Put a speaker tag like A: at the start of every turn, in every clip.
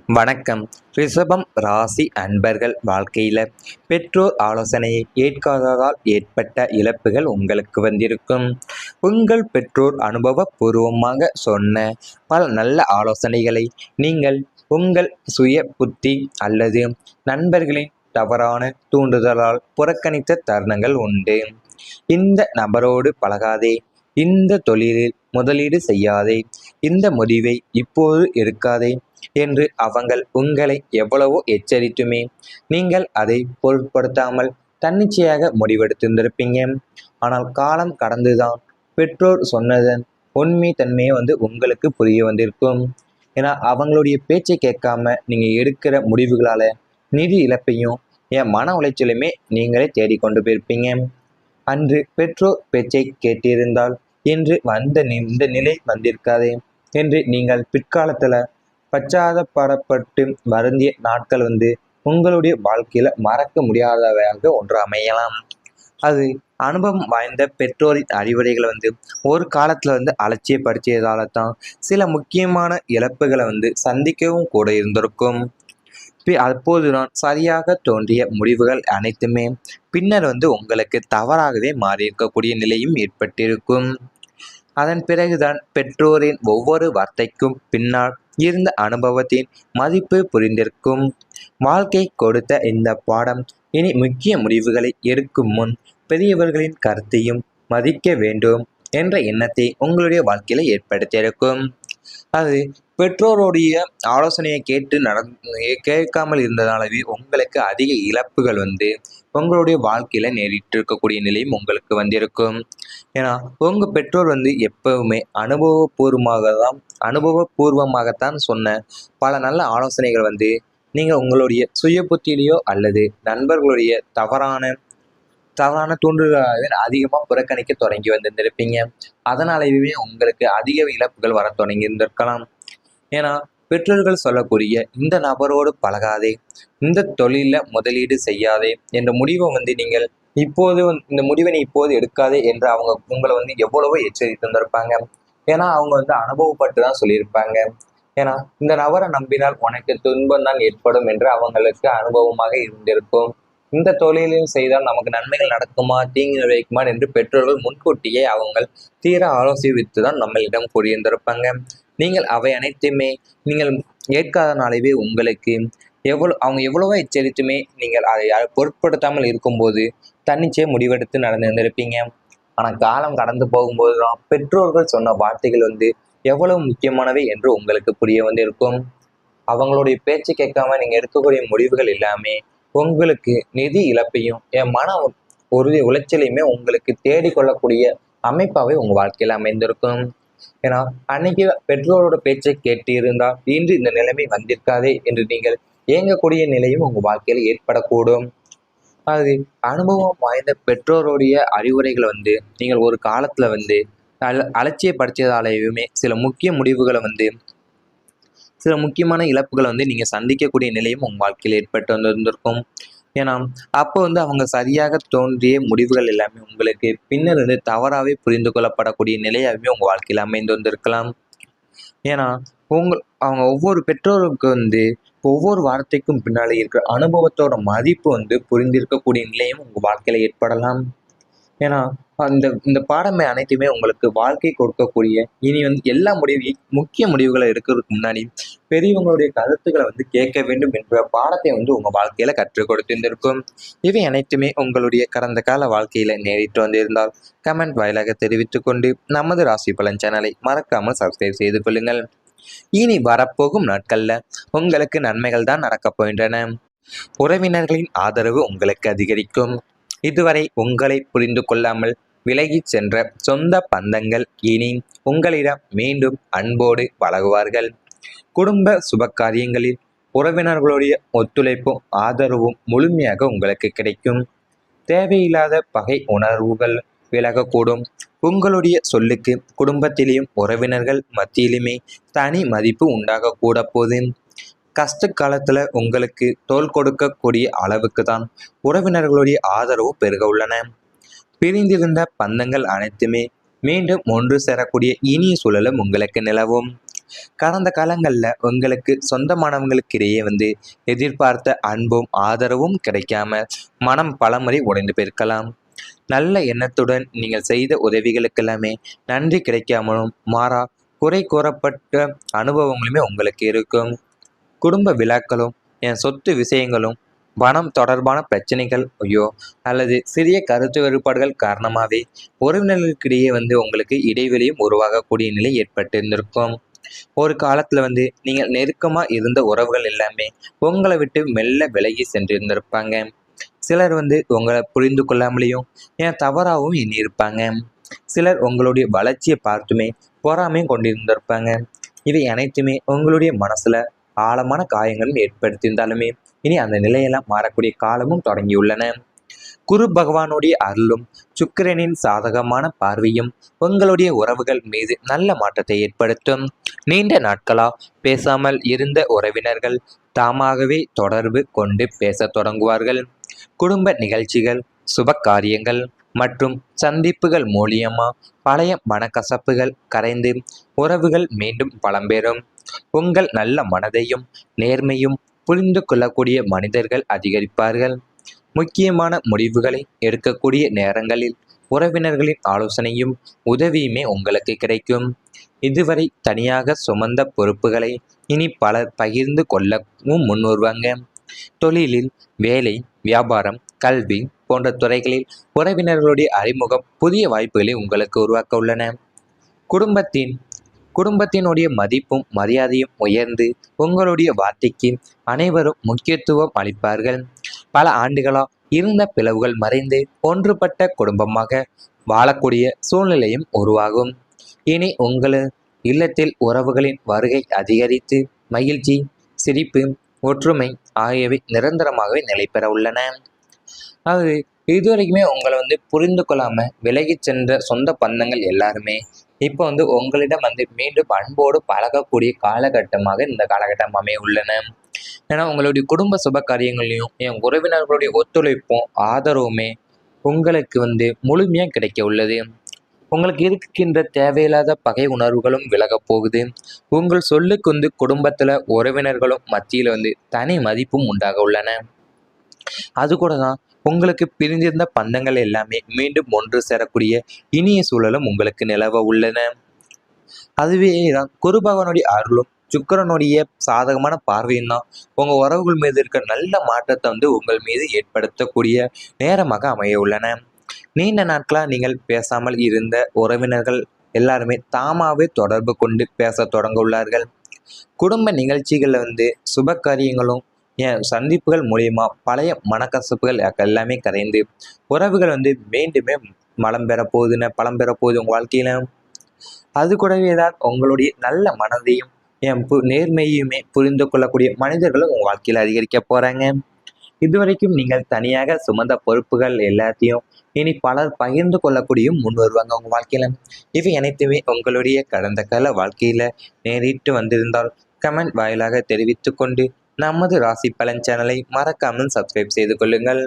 A: வணக்கம். ரிஷபம் ராசி அன்பர்கள் வாழ்க்கையில் பெற்றோர் ஆலோசனையை ஏற்காததால் ஏற்பட்ட இழப்புகள் உங்களுக்கு வந்திருக்கும். உங்கள் பெற்றோர் அனுபவபூர்வமாக சொன்ன பல நல்ல ஆலோசனைகளை நீங்கள் உங்கள் சுய புத்தி அல்லது நண்பர்களின் தவறான தூண்டுதலால் புறக்கணித்த தருணங்கள் உண்டு. இந்த நபரோடு பழகாதே, இந்த தொழிலில் முதலீடு செய்யாதே, இந்த முடிவை இப்போது எடுக்காதே என்று அவங்கள் உங்களை எவ்வளவோ எச்சரித்துமே நீங்கள் அதை பொருட்படுத்தாமல் தன்னிச்சையாக முடிவெடுத்திருந்திருப்பீங்க. ஆனால் காலம் கடந்துதான் பெற்றோர் சொன்னதன் உண்மை தன்மையை உங்களுக்கு புரிய வந்திருக்கும். ஏன்னா அவங்களுடைய பேச்சை கேட்காம நீங்கள் எடுக்கிற முடிவுகளால் நிதி இழப்பையும் என் மன உளைச்சலுமே நீங்களே தேடிக்கொண்டு போயிருப்பீங்க. அன்று பெற்றோர் பேச்சை கேட்டிருந்தால் இன்று இந்த நிலை வந்திருக்காதே என்று நீங்கள் பிற்காலத்தில் பச்சாதாபப்பட்டு வருந்திய நாட்கள் உங்களுடைய வாழ்க்கையில மறக்க முடியாதவையாக ஒன்று அமையலாம். அது அனுபவம் வாய்ந்த பெற்றோரின் அறிவுரைகளை ஒரு காலத்துல அலட்சியப்படுத்தியதால தான் சில முக்கியமான இழப்புகளை சந்திக்கவும் கூட இருந்திருக்கும். அப்போதுதான் சரியாக தோன்றிய முடிவுகள் அனைத்துமே பின்னர் உங்களுக்கு தவறாகவே மாறி இருக்கக்கூடிய நிலையும் ஏற்பட்டிருக்கும். அதன் பிறகுதான் பெற்றோரின் ஒவ்வொரு வார்த்தைக்கும் பின்னால் இருந்த அனுபவத்தின் மதிப்பு புரிந்திருக்கும். வாழ்க்கை கொடுத்த இந்த பாடம் இனி முக்கிய முடிவுகளை எடுக்கும் முன் பெரியவர்களின் கருத்தையும் மதிக்க வேண்டும் என்ற எண்ணத்தை உங்களுடைய வாழ்க்கையில ஏற்படுத்தியிருக்கும். அது பெற்றோருடைய ஆலோசனையை கேட்காமல் இருந்ததாலவே உங்களுக்கு அதிக இழப்புகள் உங்களுடைய வாழ்க்கையில நேரிட்டு இருக்கக்கூடிய நிலையும் உங்களுக்கு வந்திருக்கும். ஏன்னா உங்க பெற்றோர் எப்பவுமே அனுபவபூர்வமாகத்தான் சொன்ன பல நல்ல ஆலோசனைகள் நீங்கள் உங்களுடைய சுய புத்தியிலையோ அல்லது நண்பர்களுடைய தவறான தூண்டுதலாகவே அதிகமாக புறக்கணிக்க தொடங்கி வந்திருந்திருப்பீங்க. அதனாலேயே உங்களுக்கு அதிக இழப்புகள் வர தொடங்கி இருந்திருக்கலாம். ஏன்னா பெற்றோர்கள் சொல்லக்கூடிய இந்த நபரோடு பழகாதே, இந்த தொழிலில் முதலீடு செய்யாதே என்ற முடிவை நீங்கள் இப்போது இந்த முடிவை நீ இப்போது எடுக்காதே என்று அவங்க உங்களை எவ்வளவோ எச்சரித்து வந்திருப்பாங்க. ஏன்னா அவங்க அனுபவப்பட்டு தான் சொல்லியிருப்பாங்க. ஏன்னா இந்த நபரை நம்பினால் உனக்கு துன்பம் தான் ஏற்படும் என்று அவங்களுக்கு அனுபவமாக இருந்திருக்கும். இந்த தொழிலில் செய்தால் நமக்கு நன்மைகள் நடக்குமா தீங்கு விளைவிக்குமா என்று பெற்றோர்கள் முன்கூட்டியே அவங்க தீர ஆலோசித்து தான் நம்மளிடம் கூறியிருந்திருப்பாங்க. நீங்கள் அவை அனைத்துமே நீங்கள் ஏற்காதனாலேயே உங்களுக்கு அவங்க எவ்வளவோ எச்சரித்துமே நீங்கள் அதை பொருட்படுத்தாமல் இருக்கும்போது தன்னிச்சையே முடிவெடுத்து நடந்திருந்திருப்பீங்க. ஆனால் காலம் கடந்து போகும்போது தான் பெற்றோர்கள் சொன்ன வார்த்தைகள் எவ்வளவு முக்கியமானவை என்று உங்களுக்கு புரிய வந்திருக்கும். அவங்களுடைய பேச்சு கேட்காம நீங்கள் எடுக்கக்கூடிய முடிவுகள் எல்லாமே உங்களுக்கு நிதி இழப்பையும் என் மன உளைச்சலையுமே உங்களுக்கு தேடிக்கொள்ளக்கூடிய அமைப்பாகவே உங்கள் வாழ்க்கையில் அமைந்திருக்கும். ஏன்னா அன்னைக்கு பெற்றோரோட பேச்சை கேட்டு இருந்தால் இன்று இந்த நிலைமை வந்திருக்காதே என்று நீங்கள் இயங்கக்கூடிய நிலையும் உங்கள் வாழ்க்கையில் ஏற்படக்கூடும். அது அனுபவம் வாய்ந்த பெற்றோருடைய அறிவுரைகளை நீங்கள் ஒரு காலத்தில் அலட்சியப்படுத்தியதாலேயுமே சில முக்கிய முடிவுகளை சில முக்கியமான இழப்புகளை நீங்கள் சந்திக்கக்கூடிய நிலையும் உங்கள் வாழ்க்கையில் ஏற்பட்டு வந்திருந்திருக்கும். ஏன்னா அப்போ அவங்க சரியாக தோன்றிய முடிவுகள் எல்லாமே உங்களுக்கு பின்னர் தவறாகவே புரிந்து கொள்ளப்படக்கூடிய நிலையாகவே உங்கள் வாழ்க்கையில் அமைந்து வந்திருக்கலாம். ஏன்னா அவங்க ஒவ்வொரு பெற்றோருக்கு ஒவ்வொரு வார்த்தைக்கும் பின்னாலே இருக்கிற அனுபவத்தோட மதிப்பு புரிந்திருக்கக்கூடிய நிலையும் உங்கள் வாழ்க்கையில் ஏற்படலாம். ஏன்னா இந்த பாடமே அனைத்துமே உங்களுக்கு வாழ்க்கை கொடுக்கக்கூடிய இனி எல்லா முக்கிய முடிவுகளை எடுக்கிறதுக்கு முன்னாடி பெரியவங்களுடைய கருத்துக்களை கேட்க வேண்டும் என்ற பாடத்தை உங்க வாழ்க்கையில கற்றுக் கொடுத்திருந்திருக்கும். இவை அனைத்துமே உங்களுடைய கடந்த கால வாழ்க்கையில நேரிட்டு வந்திருந்தால் கமெண்ட் வாயிலாக தெரிவித்துக் கொண்டு நமது ராசி பலன் சேனலை மறக்காமல் சப்ஸ்கிரைப் செய்து கொள்ளுங்கள். இனி வரப்போகும் நாட்கள்ல உங்களுக்கு நன்மைகள் தான் நடக்கப் போகின்றன. உறவினர்களின் ஆதரவு உங்களுக்கு அதிகரிக்கும். இதுவரை உங்களை புரிந்து கொள்ளாமல் விலகி சென்ற சொந்த பந்தங்கள் இனி உங்களிடம் மீண்டும் அன்போடு பழகுவார்கள். குடும்ப சுபகாரியங்களில் உறவினர்களுடைய ஒத்துழைப்பும் ஆதரவும் முழுமையாக உங்களுக்கு கிடைக்கும். தேவையில்லாத பகை உணர்வுகள் விலகக்கூடும். உங்களுடைய சொல்லுக்கு குடும்பத்திலேயும் உறவினர்கள் மத்தியிலுமே தனி மதிப்பு உண்டாகக்கூட போது கஷ்ட காலத்துல உங்களுக்கு தோள் கொடுக்கக்கூடிய அளவுக்கு தான் உறவினர்களுடைய ஆதரவு பெருக உள்ளன. பிரிந்திருந்த பந்தங்கள் அனைத்துமே மீண்டும் ஒன்று சேரக்கூடிய இனிய சூழலும் உங்களுக்கு நிலவும். கடந்த காலங்களில் உங்களுக்கு சொந்தமானவங்களுக்கிடையே எதிர்பார்த்த அன்பும் ஆதரவும் கிடைக்காம மனம் பலமுறை உடைந்து போயிருக்கலாம். நல்ல எண்ணத்துடன் நீங்கள் செய்த உதவிகளுக்கெல்லாமே நன்றி கிடைக்காமலும் மாறா குறை கூறப்பட்ட அனுபவங்களுமே உங்களுக்கு இருக்கும். குடும்ப விழாக்களும் என் சொத்து விஷயங்களும் பணம் தொடர்பான பிரச்சனைகள் அல்லது சிறிய கருத்து வேறுபாடுகள் காரணமாகவே உறவினர்களுக்கிடையே உங்களுக்கு இடைவெளியும் உருவாகக்கூடிய நிலை ஏற்பட்டிருந்திருக்கும். ஒரு காலத்தில் நீங்கள் நெருக்கமாக இருந்த உறவுகள் எல்லாமே உங்களை விட்டு மெல்ல விலகி சென்றிருந்திருப்பாங்க. சிலர் உங்களை புரிந்து கொள்ளாமலேயும் ஏன் தவறாகவும் எண்ணியிருப்பாங்க. சிலர் உங்களுடைய வளர்ச்சியை பார்த்துமே பொறாமையும் கொண்டிருந்திருப்பாங்க. இவை அனைத்துமே உங்களுடைய மனசுல ஆழமான காயங்களும் ஏற்படுத்தியிருந்தாலுமே இனி அந்த நிலையெல்லாம் மாறக்கூடிய காலமும் தொடங்கியுள்ளன. குரு பகவானுடைய அருளும் சுக்கிரனின் சாதகமான பார்வையும் உங்களுடைய உறவுகள் மீது நல்ல மாற்றத்தை ஏற்படுத்தும். நீண்ட நாட்களா பேசாமல் இருந்த உறவினர்கள் தாமாகவே தொடர்பு கொண்டு பேசத் தொடங்குவார்கள். குடும்ப நிகழ்ச்சிகள், சுப காரியங்கள் மற்றும் சந்திப்புகள் மூலியமா பழைய மனக்கசப்புகள் கரைந்து உறவுகள் மீண்டும் பலம் பெறும். உங்கள் நல்ல மனதையும் நேர்மையும் புரிந்து கொள்ளக்கூடிய மனிதர்கள் அதிகரிப்பார்கள். முக்கியமான முடிவுகளை எடுக்கக்கூடிய நேரங்களில் உறவினர்களின் ஆலோசனையும் உதவியுமே உங்களுக்கு கிடைக்கும். இதுவரை தனியாக சுமந்த பொறுப்புகளை இனி பலர் பகிர்ந்து கொள்ளவும் முன்வருவாங்க. தொழிலில், வேலை, வியாபாரம், கல்வி போன்ற துறைகளில் உறவினர்களுடைய அறிமுகம் புதிய வாய்ப்புகளை உங்களுக்கு உருவாக்க உள்ளன. குடும்பத்தினுடைய மதிப்பும் மரியாதையும் உயர்ந்து உங்களுடைய வார்த்தைக்கு அனைவரும் முக்கியத்துவம் அளிப்பார்கள். பல ஆண்டுகளா இருந்த பிளவுகள் மறைந்து ஒன்றுபட்ட குடும்பமாக வாழக்கூடிய சூழ்நிலையும் உருவாகும். இனி உங்கள் இல்லத்தில் உறவுகளின் வருகை அதிகரித்து மகிழ்ச்சி, சிரிப்பு, ஒற்றுமை ஆகியவை நிரந்தரமாகவே நிலை பெற உள்ளன. அதாவது இதுவரைக்குமே உங்களை புரிந்து கொள்ளாமல் விலகி சென்ற சொந்த பந்தங்கள் எல்லாருமே இப்போ உங்களிடம் மீண்டும் அன்போடு பழகக்கூடிய காலகட்டமாக இந்த காலகட்டம் அமைய உள்ளன. ஏன்னா உங்களுடைய குடும்ப சுப காரியங்களையும் என் உறவினர்களுடைய ஒத்துழைப்பும் ஆதரவுமே உங்களுக்கு முழுமையாக கிடைக்க உள்ளது. உங்களுக்கு இருக்கின்ற தேவையில்லாத பகை உணர்வுகளும் விலகப் போகுது. உங்கள் சொல்லுக்கு குடும்பத்தில் உறவினர்களும் மத்தியில் தனி மதிப்பும் உண்டாக உள்ளன. அது கூட தான் உங்களுக்கு பிரிந்திருந்த பந்தங்கள் எல்லாமே மீண்டும் ஒன்று சேரக்கூடிய இனிய சூழலும் உங்களுக்கு நிலவ உள்ளன. அதுவே தான் குரு பகவானுடைய அருளும் சுக்கிரனுடைய சாதகமான பார்வையும் தான் உங்கள் உறவுகள் மீது இருக்க நல்ல மாற்றத்தை உங்கள் மீது ஏற்படுத்தக்கூடிய நேரமாக அமைய உள்ளன. நீண்ட நாட்களாக நீங்கள் பேசாமல் இருந்த உறவினர்கள் எல்லாருமே தாமாகவே தொடர்பு கொண்டு பேச தொடங்க உள்ளார்கள். குடும்ப நிகழ்ச்சிகளில் சுப காரியங்களும் என் சந்திப்புகள் மூலியமா பழைய மனக்கசப்புகள் எல்லாமே கரைந்து உறவுகள் மீண்டுமே பலம் பெறப்போகுது உங்கள் வாழ்க்கையில. அது கூடவே தான் உங்களுடைய நல்ல மனதையும் என் நேர்மையுமே புரிந்து கொள்ளக்கூடிய மனிதர்களும் உங்கள் வாழ்க்கையில் அதிகரிக்க போகிறாங்க. இதுவரைக்கும் நீங்கள் தனியாக சுமந்த பொறுப்புகள் எல்லாத்தையும் இனி பலர் பகிர்ந்து கொள்ளக்கூடியும் முன் வருவாங்க உங்கள் வாழ்க்கையில். இவை அனைத்துமே உங்களுடைய கடந்த கால வாழ்க்கையில் நேரிட்டு வந்திருந்தால் கமெண்ட் வாயிலாக தெரிவித்து கொண்டு நமது ராசி பலன் சேனலை மறக்காமல் சப்ஸ்கிரைப் செய்து கொள்ளுங்கள்.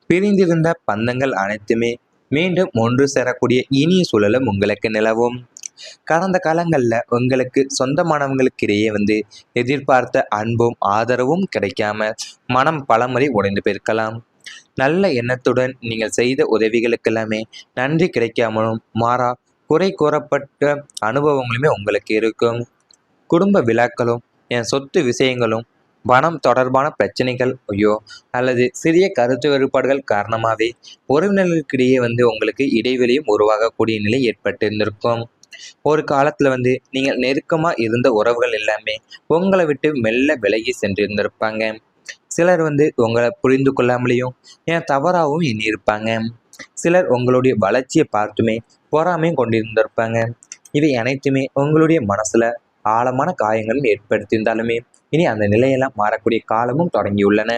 A: பிரிந்திருந்த பந்தங்கள் அனைத்துமே மீண்டும் ஒன்று சேரக்கூடிய இனிய சூழலும் உங்களுக்கு நிலவும். கடந்த காலங்களில் உங்களுக்கு சொந்தமானவங்களுக்கிடையே எதிர்பார்த்த அன்பும் ஆதரவும் கிடைக்காம மனம் பலமுறை உடைந்து போயிருக்கலாம். நல்ல எண்ணத்துடன் நீங்கள் செய்த உதவிகளுக்கெல்லாமே நன்றி கிடைக்காமலும் மாறா குறை கூறப்பட்ட அனுபவங்களுமே உங்களுக்கு இருக்கும். குடும்ப விழாக்களும் என் சொத்து விஷயங்களும் பணம் தொடர்பான பிரச்சனைகள் அல்லது சிறிய கருத்து வேறுபாடுகள் காரணமாகவே உறவினர்களுக்கிடையே உங்களுக்கு இடைவெளியும் உருவாகக்கூடிய நிலை ஏற்பட்டிருந்திருக்கும். ஒரு காலத்தில் நீங்கள் நெருக்கமாக இருந்த உறவுகள் எல்லாமே உங்களை விட்டு மெல்ல விலகி சென்றிருந்திருப்பாங்க. சிலர் உங்களை புரிந்து கொள்ளாமலேயும் ஏன் தவறாகவும் எண்ணியிருப்பாங்க. சிலர் உங்களுடைய வளர்ச்சியை பார்த்துமே பொறாமையும் கொண்டிருந்திருப்பாங்க. இவை அனைத்துமே உங்களுடைய மனசுல ஆழமான காயங்களும் ஏற்படுத்தியிருந்தாலுமே இனி அந்த நிலையெல்லாம் மாறக்கூடிய காலமும் தொடங்கியுள்ளன.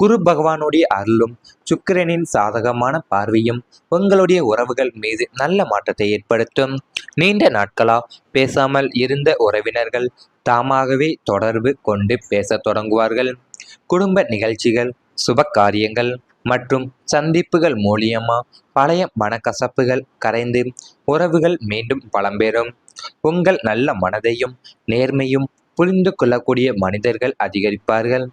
A: குரு பகவானுடைய அருளும் சுக்கிரனின் சாதகமான பார்வையும் உங்களுடைய உறவுகள் மீது நல்ல மாற்றத்தை ஏற்படுத்தும். நீண்ட நாட்களா பேசாமல் இருந்த உறவினர்கள் தாமாகவே தொடர்பு கொண்டு பேசத் தொடங்குவார்கள். குடும்ப நிகழ்ச்சிகள், சுப காரியங்கள் மற்றும் சந்திப்புகள் மூலியமா பழைய மனக்கசப்புகள் கரைந்து உறவுகள் மீண்டும் பலம் பெறும். உங்கள் நல்ல மனதையும் நேர்மையும் புரிந்து கொள்ளக்கூடிய மனிதர்கள் அதிகரிப்பார்கள்.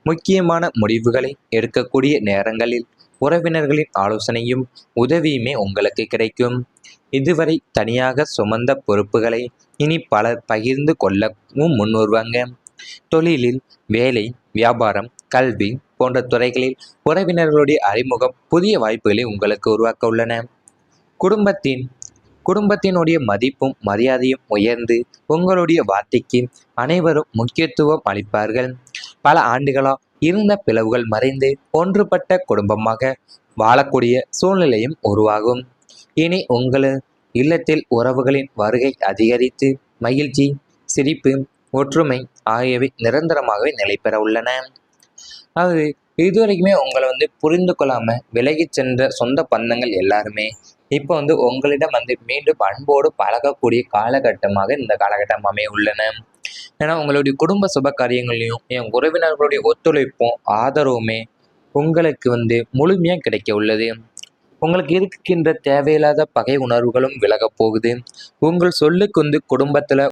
A: முக்கியமான முடிவுகளை எடுக்கக்கூடிய நேரங்களில் உறவினர்களின் ஆலோசனையும் உதவியுமே உங்களுக்கு கிடைக்கும். இதுவரை தனியாக சுமந்த பொறுப்புகளை இனி பலர் பகிர்ந்து கொள்ளவும் முன்வருவாங்க. தொழிலில், வேலை, வியாபாரம், கல்வி போன்ற துறைகளில் உறவினர்களுடைய அறிமுகம் புதிய வாய்ப்புகளை உங்களுக்கு உருவாக்க உள்ளன. குடும்பத்தின் குடும்பத்தினுடைய மதிப்பும் மரியாதையும் உயர்ந்து உங்களுடைய வார்த்தைக்கு அனைவரும் முக்கியத்துவம் அளிப்பார்கள். பல ஆண்டுகளா இருந்த பிளவுகள் மறைந்து ஒன்றுபட்ட குடும்பமாக வாழக்கூடிய சூழ்நிலையும் உருவாகும். இனி உங்கள் இல்லத்தில் உறவுகளின் வருகை அதிகரித்து மகிழ்ச்சி, சிரிப்பு, ஒற்றுமை ஆகியவை நிரந்தரமாகவே நிலை பெற உள்ளன. அது இதுவரைக்குமே உங்களை புரிந்து கொள்ளாம விலகி சென்ற சொந்த பந்தங்கள் எல்லாருமே இப்போ உங்களிடம் மீண்டும் அன்போடு பழகக்கூடிய காலகட்டமாக இந்த காலகட்டம் அமைய உள்ளன. ஏன்னா உங்களுடைய குடும்ப சுப காரியங்களையும் என் உறவினர்களுடைய ஒத்துழைப்பும் ஆதரவுமே உங்களுக்கு முழுமையா கிடைக்க உள்ளது. உங்களுக்கு இருக்கின்ற தேவையில்லாத பகை உணர்வுகளும் விலகப் போகுது. உங்கள் சொல்லுக்கு குடும்பத்துல